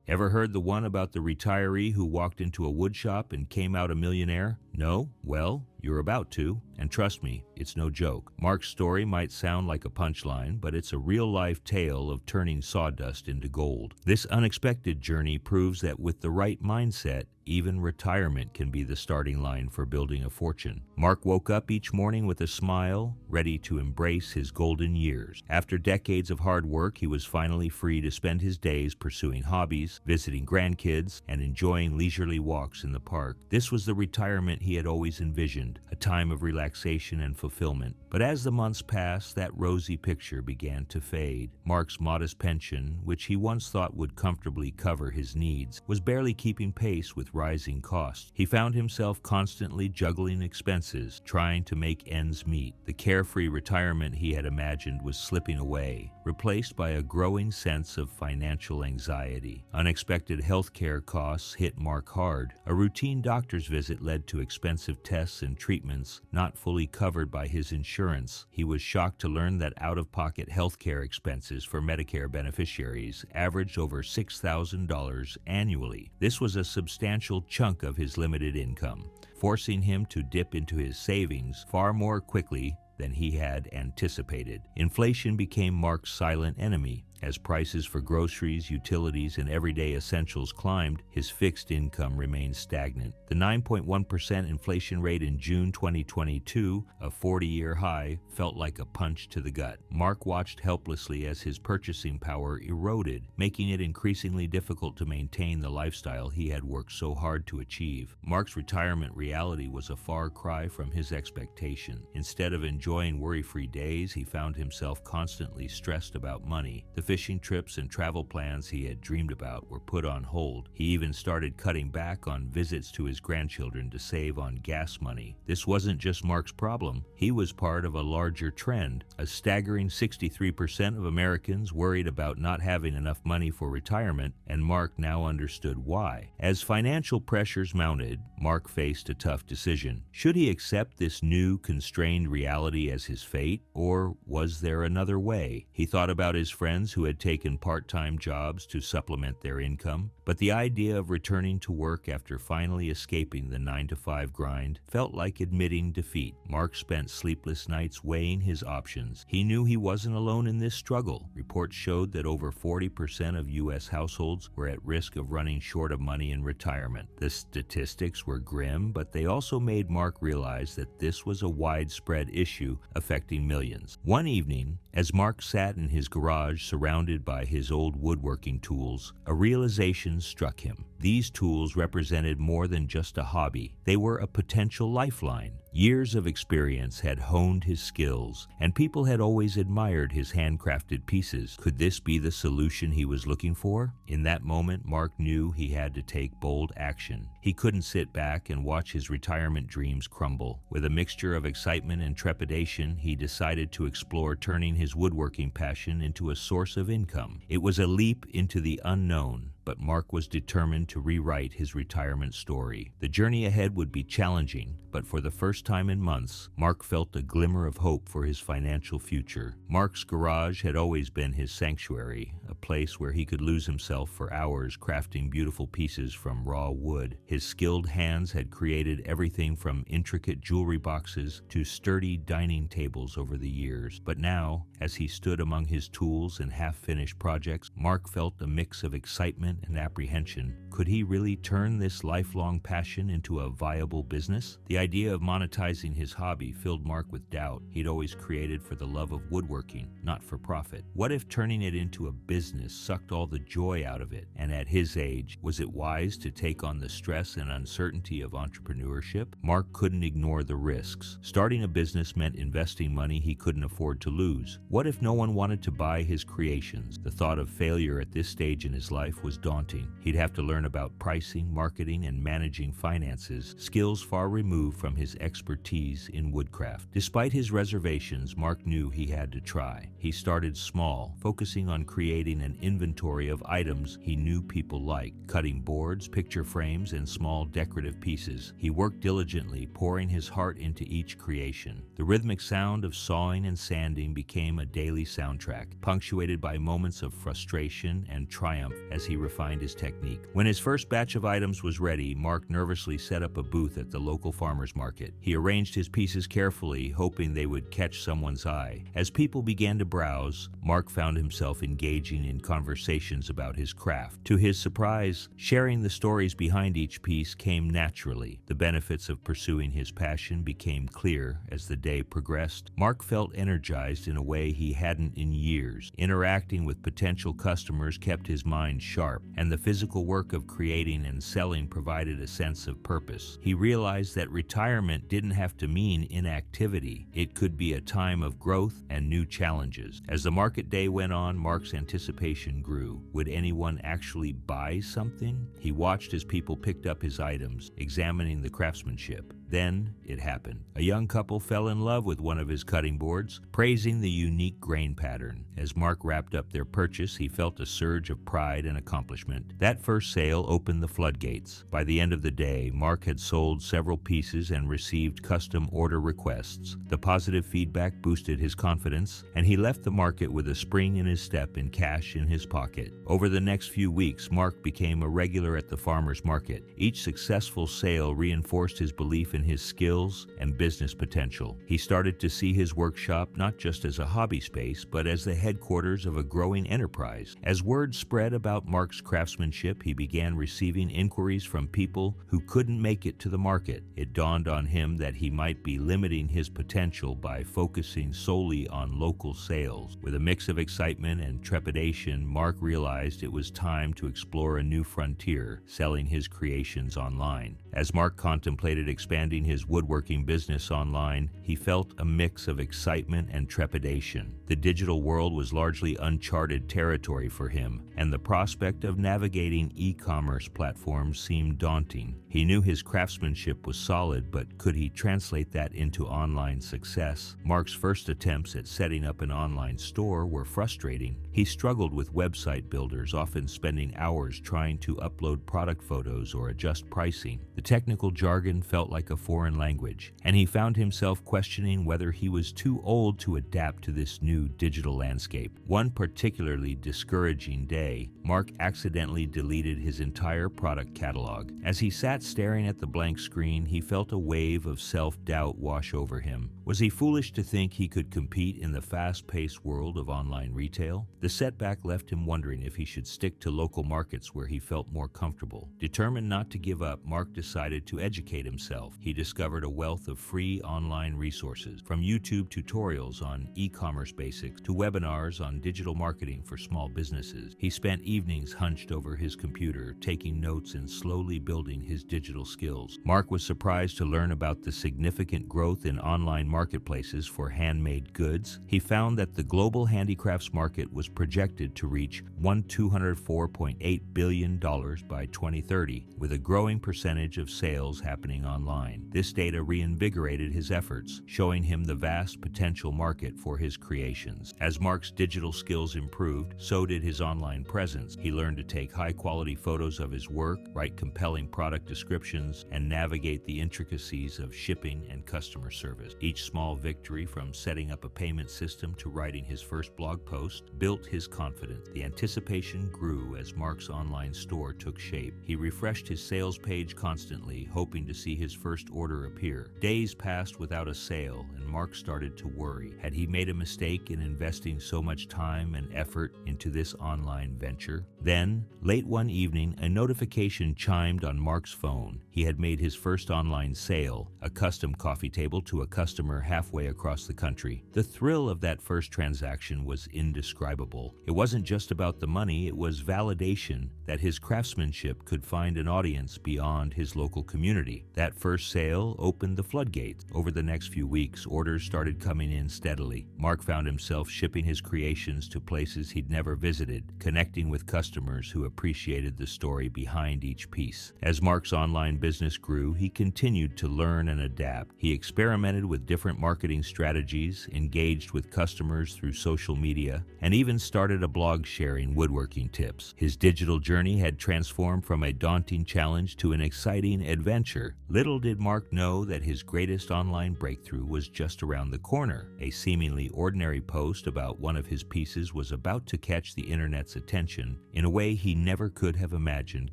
Ever heard the one about the retiree who walked into a wood shop and came out a millionaire? No? Well, you're about to, and trust me, it's no joke. Mark's story might sound like a punchline, but it's a real-life tale of turning sawdust into gold. This unexpected journey proves that with the right mindset, even retirement can be the starting line for building a fortune. Mark woke up each morning with a smile, ready to embrace his golden years. After decades of hard work, he was finally free to spend his days pursuing hobbies, visiting grandkids, and enjoying leisurely walks in the park. This was the retirement he had always envisioned, a time of relaxation and fulfillment. But as the months passed, that rosy picture began to fade. Mark's modest pension, which he once thought would comfortably cover his needs, was barely keeping pace with rising costs. He found himself constantly juggling expenses, trying to make ends meet. The carefree retirement he had imagined was slipping away, replaced by a growing sense of financial anxiety. Unexpected healthcare costs hit Mark hard. A routine doctor's visit led to expensive tests and treatments not fully covered by his insurance. He was shocked to learn that out-of-pocket healthcare expenses for Medicare beneficiaries averaged over $6,000 annually. This was a substantial chunk of his limited income, forcing him to dip into his savings far more quickly than he had anticipated. Inflation became Mark's silent enemy. As prices for groceries, utilities, and everyday essentials climbed, his fixed income remained stagnant. The 9.1% inflation rate in June 2022, a 40-year high, felt like a punch to the gut. Mark watched helplessly as his purchasing power eroded, making it increasingly difficult to maintain the lifestyle he had worked so hard to achieve. Mark's retirement reality was a far cry from his expectation. Instead of enjoying worry-free days, he found himself constantly stressed about money. The fishing trips and travel plans he had dreamed about were put on hold. He even started cutting back on visits to his grandchildren to save on gas money. This wasn't just Mark's problem. He was part of a larger trend. A staggering 63% of Americans worried about not having enough money for retirement, and Mark now understood why. As financial pressures mounted, Mark faced a tough decision. Should he accept this new, constrained reality as his fate, or was there another way? He thought about his friends who had taken part-time jobs to supplement their income, but the idea of returning to work after finally escaping the 9-to-5 grind felt like admitting defeat. Mark spent sleepless nights weighing his options. He knew he wasn't alone in this struggle. Reports showed that over 40% of U.S. households were at risk of running short of money in retirement. The statistics were grim, but they also made Mark realize that this was a widespread issue affecting millions. One evening, as Mark sat in his garage surrounded by his old woodworking tools, a realization struck him. These tools represented more than just a hobby. They were a potential lifeline. Years of experience had honed his skills, and people had always admired his handcrafted pieces. Could this be the solution he was looking for? In that moment, Mark knew he had to take bold action. He couldn't sit back and watch his retirement dreams crumble. With a mixture of excitement and trepidation, he decided to explore turning his woodworking passion into a source of income. It was a leap into the unknown, but Mark was determined to rewrite his retirement story. The journey ahead would be challenging, but for the first time in months, Mark felt a glimmer of hope for his financial future. Mark's garage had always been his sanctuary, a place where he could lose himself for hours crafting beautiful pieces from raw wood. His skilled hands had created everything from intricate jewelry boxes to sturdy dining tables over the years. But now, as he stood among his tools and half-finished projects, Mark felt a mix of excitement and apprehension. Could he really turn this lifelong passion into a viable business? The idea of monetizing his hobby filled Mark with doubt. He'd always created for the love of woodworking, not for profit. What if turning it into a business sucked all the joy out of it? And at his age, was it wise to take on the stress and uncertainty of entrepreneurship? Mark couldn't ignore the risks. Starting a business meant investing money he couldn't afford to lose. What if no one wanted to buy his creations? The thought of failure at this stage in his life was daunting. He'd have to learn about pricing, marketing, and managing finances, skills far removed from his expertise in woodcraft. Despite his reservations, Mark knew he had to try. He started small, focusing on creating an inventory of items he knew people liked, cutting boards, picture frames, and small decorative pieces. He worked diligently, pouring his heart into each creation. The rhythmic sound of sawing and sanding became a daily soundtrack, punctuated by moments of frustration and triumph as he refined his technique. When his first batch of items was ready, Mark nervously set up a booth at the local farmer's market. He arranged his pieces carefully, hoping they would catch someone's eye. As people began to browse, Mark found himself engaging in conversations about his craft. To his surprise, sharing the stories behind each piece came naturally. The benefits of pursuing his passion became clear as the day progressed. Mark felt energized in a way he hadn't in years. Interacting with potential customers kept his mind sharp, and the physical work of creating and selling provided a sense of purpose. He realized that retirement didn't have to mean inactivity. It could be a time of growth and new challenges. As the market day went on, Mark's anticipation grew. Would anyone actually buy something? He watched as people picked up his items, examining the craftsmanship. Then it happened. A young couple fell in love with one of his cutting boards, praising the unique grain pattern. As Mark wrapped up their purchase, he felt a surge of pride and accomplishment. That first sale opened the floodgates. By the end of the day, Mark had sold several pieces and received custom order requests. The positive feedback boosted his confidence, and he left the market with a spring in his step and cash in his pocket. Over the next few weeks, Mark became a regular at the farmer's market. Each successful sale reinforced his belief in his skills and business potential. He started to see his workshop not just as a hobby space, but as the headquarters of a growing enterprise. As word spread about Mark's craftsmanship, he began receiving inquiries from people who couldn't make it to the market. It dawned on him that he might be limiting his potential by focusing solely on local sales. With a mix of excitement and trepidation, Mark realized it was time to explore a new frontier, selling his creations online. As Mark contemplated expanding his woodworking business online, he felt a mix of excitement and trepidation. The digital world was largely uncharted territory for him, and the prospect of navigating e-commerce platforms seemed daunting. He knew his craftsmanship was solid, but could he translate that into online success? Mark's first attempts at setting up an online store were frustrating. He struggled with website builders, often spending hours trying to upload product photos or adjust pricing. The technical jargon felt like a foreign language, and he found himself questioning whether he was too old to adapt to this new digital landscape. One particularly discouraging day, Mark accidentally deleted his entire product catalog. As he sat staring at the blank screen, he felt a wave of self-doubt wash over him. Was he foolish to think he could compete in the fast-paced world of online retail? The setback left him wondering if he should stick to local markets where he felt more comfortable. Determined not to give up, Mark decided to educate himself. He discovered a wealth of free online resources, from YouTube tutorials on e-commerce basics to webinars on digital marketing for small businesses. He spent evenings hunched over his computer, taking notes and slowly building his digital skills. Mark was surprised to learn about the significant growth in online marketplaces for handmade goods. He found that the global handicrafts market was projected to reach $204.8 billion by 2030, with a growing percentage of sales happening online. This data reinvigorated his efforts, showing him the vast potential market for his creations. As Mark's digital skills improved, so did his online presence. He learned to take high-quality photos of his work, write compelling product descriptions, and navigate the intricacies of shipping and customer service. Each small victory, from setting up a payment system to writing his first blog post, built his confidence. The anticipation grew as Mark's online store took shape. He refreshed his sales page constantly, hoping to see his first order appear. Days passed without a sale, and Mark started to worry. Had he made a mistake in investing so much time and effort into this online venture? Then, late one evening, a notification chimed on Mark's phone. He had made his first online sale, a custom coffee table to a customer halfway across the country. The thrill of that first transaction was indescribable. unbelievable. It wasn't just about the money, it was validation that his craftsmanship could find an audience beyond his local community. That first sale opened the floodgates. Over the next few weeks, orders started coming in steadily. Mark found himself shipping his creations to places he'd never visited, connecting with customers who appreciated the story behind each piece. As Mark's online business grew, he continued to learn and adapt. He experimented with different marketing strategies, engaged with customers through social media, and even started a blog sharing woodworking tips. His digital journey had transformed from a daunting challenge to an exciting adventure. Little did Mark know that his greatest online breakthrough was just around the corner. A seemingly ordinary post about one of his pieces was about to catch the internet's attention in a way he never could have imagined,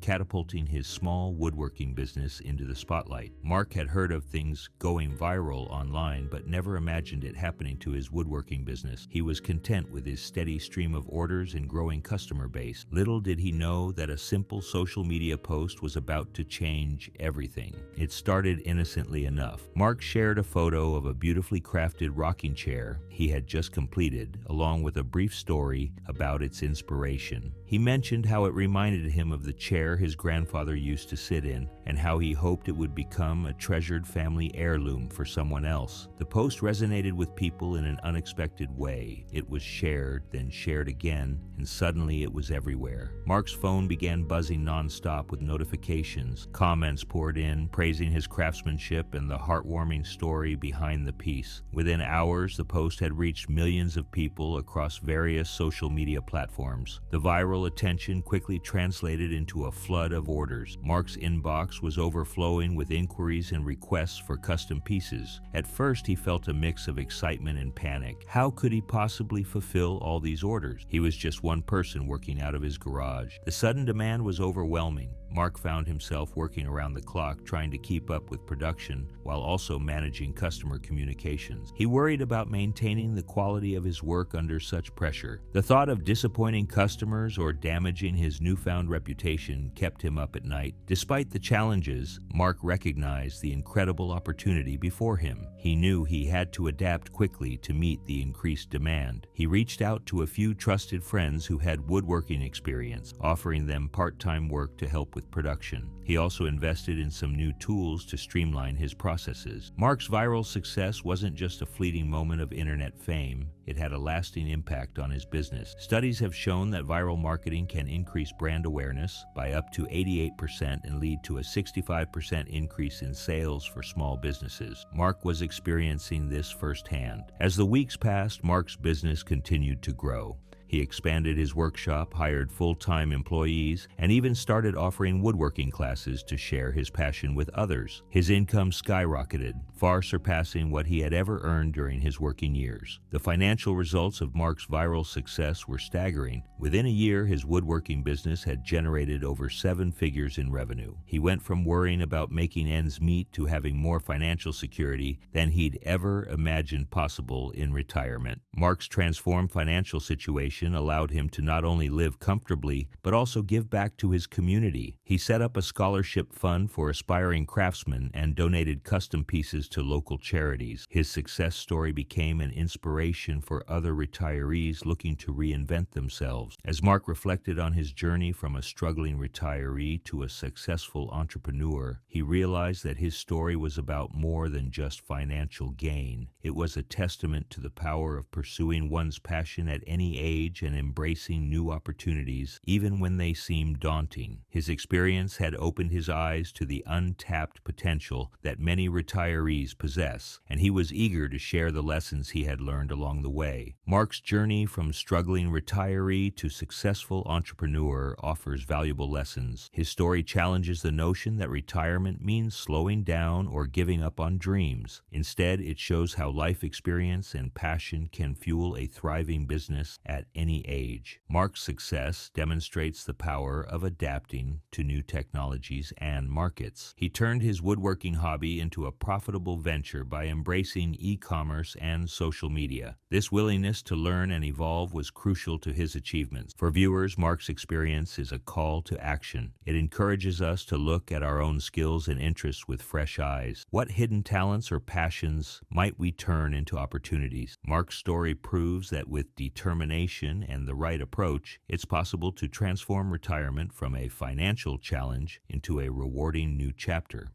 catapulting his small woodworking business into the spotlight. Mark had heard of things going viral online, but never imagined it happening to his woodworking business. He was content with his steady stream of orders and growing customer base. Little did he know that a simple social media post was about to change everything. It started innocently enough. Mark shared a photo of a beautifully crafted rocking chair he had just completed, along with a brief story about its inspiration. He mentioned how it reminded him of the chair his grandfather used to sit in, and how he hoped it would become a treasured family heirloom for someone else. The post resonated with people in an unexpected way. It was shared, then shared again, and suddenly it was everywhere. Mark's phone began buzzing nonstop with notifications. Comments poured in, praising his craftsmanship and the heartwarming story behind the piece. Within hours, the post had reached millions of people across various social media platforms. The viral attention quickly translated into a flood of orders. Mark's inbox was overflowing with inquiries and requests for custom pieces. At first, he felt a mix of excitement and panic. How could he possibly fulfill all these orders? He was just one person working out of his garage. The sudden demand was overwhelming. Mark found himself working around the clock, trying to keep up with production while also managing customer communications. He worried about maintaining the quality of his work under such pressure. The thought of disappointing customers or damaging his newfound reputation kept him up at night. Despite the challenges, Mark recognized the incredible opportunity before him. He knew he had to adapt quickly to meet the increased demand. He reached out to a few trusted friends who had woodworking experience, offering them part-time work to help with production. He also invested in some new tools to streamline his processes. Mark's viral success wasn't just a fleeting moment of internet fame. It had a lasting impact on his business. Studies have shown that viral marketing can increase brand awareness by up to 88% and lead to a 65% increase in sales for small businesses. Mark was experiencing this firsthand. As the weeks passed, Mark's business continued to grow. He expanded his workshop, hired full-time employees, and even started offering woodworking classes to share his passion with others. His income skyrocketed, far surpassing what he had ever earned during his working years. The financial results of Mark's viral success were staggering. Within a year, his woodworking business had generated over 7 figures in revenue. He went from worrying about making ends meet to having more financial security than he'd ever imagined possible in retirement. Mark's transformed financial situation allowed him to not only live comfortably, but also give back to his community. He set up a scholarship fund for aspiring craftsmen and donated custom pieces to local charities. His success story became an inspiration for other retirees looking to reinvent themselves. As Mark reflected on his journey from a struggling retiree to a successful entrepreneur, he realized that his story was about more than just financial gain. It was a testament to the power of pursuing one's passion at any age and embracing new opportunities, even when they seemed daunting. His experience had opened his eyes to the untapped potential that many retirees possess, and he was eager to share the lessons he had learned along the way. Mark's journey from struggling retiree to successful entrepreneur offers valuable lessons. His story challenges the notion that retirement means slowing down or giving up on dreams. Instead, it shows how life experience and passion can fuel a thriving business at any age. Mark's success demonstrates the power of adapting to new technologies and markets. He turned his woodworking hobby into a profitable venture by embracing e-commerce and social media. This willingness to learn and evolve was crucial to his achievements. For viewers, Mark's experience is a call to action. It encourages us to look at our own skills and interests with fresh eyes. What hidden talents or passions might we turn into opportunities? Mark's story proves that with determination dedication and the right approach, it's possible to transform retirement from a financial challenge into a rewarding new chapter.